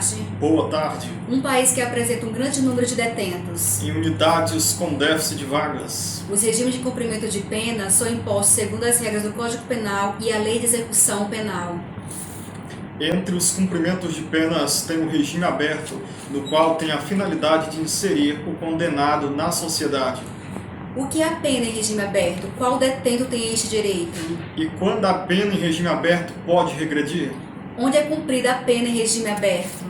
tarde. Boa tarde. Um país que apresenta um grande número de detentos. Em unidades com déficit de vagas. Os regimes de cumprimento de pena são impostos segundo as regras do Código Penal e a Lei de Execução Penal. Entre os cumprimentos de penas tem o regime aberto, no qual tem a finalidade de inserir o condenado na sociedade. O que é a pena em regime aberto? Qual detento tem este direito? E quando a pena em regime aberto pode regredir? Onde é cumprida a pena em regime aberto?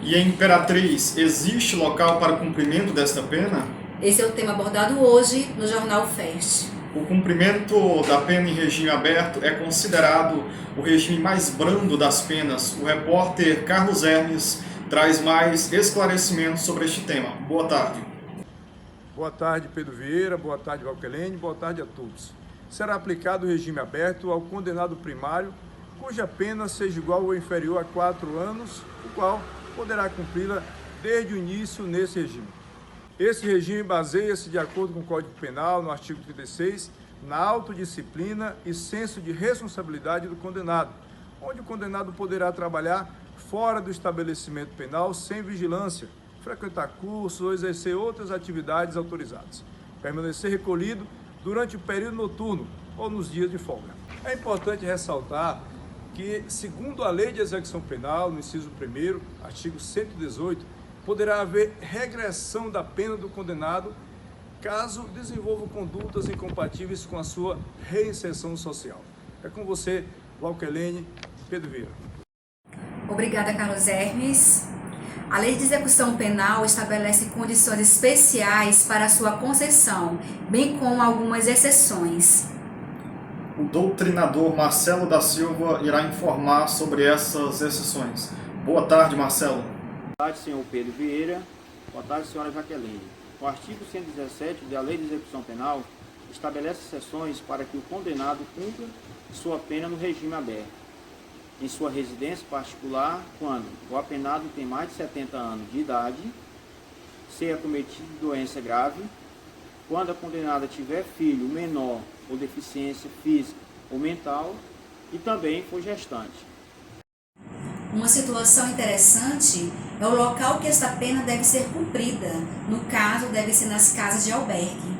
E em Imperatriz, existe local para o cumprimento desta pena? Esse é o tema abordado hoje no Jornal Fest. O cumprimento da pena em regime aberto é considerado o regime mais brando das penas. O repórter Carlos Hermes traz mais esclarecimentos sobre este tema. Boa tarde. Boa tarde, Pedro Vieira. Boa tarde, Valquelene. Boa tarde a todos. Será aplicado o regime aberto ao condenado primário, cuja pena seja igual ou inferior a 4 anos, o qual poderá cumpri-la desde o início nesse regime. Esse regime baseia-se, de acordo com o Código Penal, no artigo 36, na autodisciplina e senso de responsabilidade do condenado, onde o condenado poderá trabalhar fora do estabelecimento penal sem vigilância, frequentar cursos ou exercer outras atividades autorizadas, permanecer recolhido durante o período noturno ou nos dias de folga. É importante ressaltar que, segundo a Lei de Execução Penal, no inciso 1º, artigo 118, poderá haver regressão da pena do condenado caso desenvolva condutas incompatíveis com a sua reinserção social. É com você, Valquelene, Pedro Vieira. Obrigada, Carlos Hermes. A Lei de Execução Penal estabelece condições especiais para a sua concessão, bem como algumas exceções. O doutrinador Marcelo da Silva irá informar sobre essas exceções. Boa tarde, Marcelo. Boa tarde, senhor Pedro Vieira. Boa tarde, senhora Jaqueline. O artigo 117 da Lei de Execução Penal estabelece exceções para que o condenado cumpra sua pena no regime aberto, em sua residência particular, quando o apenado tem mais de 70 anos de idade, ser acometido de doença grave, quando a condenada tiver filho menor ou deficiência física ou mental e também for gestante. Uma situação interessante é o local que esta pena deve ser cumprida. No caso, deve ser nas casas de albergue.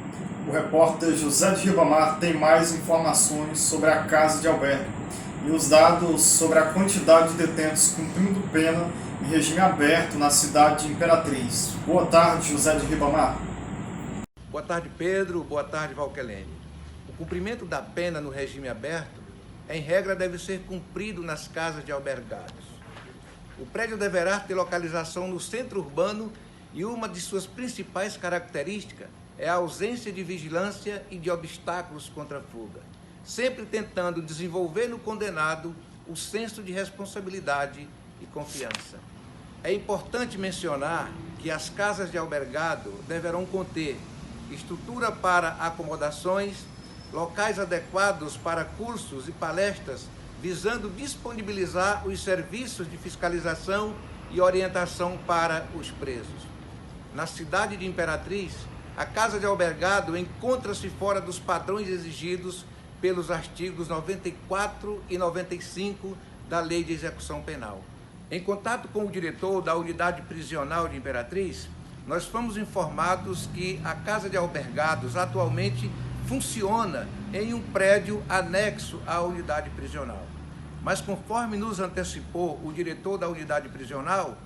O repórter José de Ribamar tem mais informações sobre a casa de albergue e os dados sobre a quantidade de detentos cumprindo pena em regime aberto na cidade de Imperatriz. Boa tarde, José de Ribamar. Boa tarde, Pedro. Boa tarde, Valquelene. O cumprimento da pena no regime aberto, em regra, deve ser cumprido nas casas de albergados. O prédio deverá ter localização no centro urbano e uma de suas principais características é a ausência de vigilância e de obstáculos contra a fuga, sempre tentando desenvolver no condenado o senso de responsabilidade e confiança. É importante mencionar que as casas de albergado deverão conter estrutura para acomodações, locais adequados para cursos e palestras, visando disponibilizar os serviços de fiscalização e orientação para os presos. Na cidade de Imperatriz, a casa de albergado encontra-se fora dos padrões exigidos pelos artigos 94 e 95 da Lei de Execução Penal. Em contato com o diretor da unidade prisional de Imperatriz, nós fomos informados que a casa de albergados atualmente funciona em um prédio anexo à unidade prisional. Mas conforme nos antecipou o diretor da unidade prisional,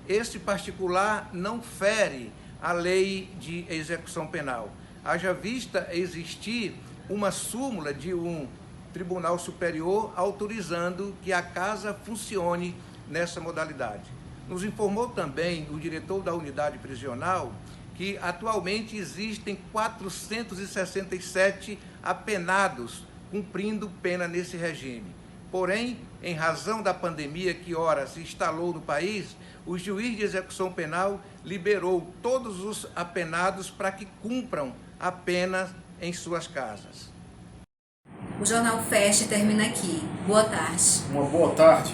esse particular não fere a lei de execução penal. Haja vista existir uma súmula de um tribunal superior autorizando que a casa funcione nessa modalidade. Nos informou também o diretor da unidade prisional que atualmente existem 467 apenados cumprindo pena nesse regime. Porém, em razão da pandemia que ora se instalou no país, o juiz de execução penal liberou todos os apenados para que cumpram a pena em suas casas. O Jornal Fest termina aqui. Boa tarde. Uma boa tarde.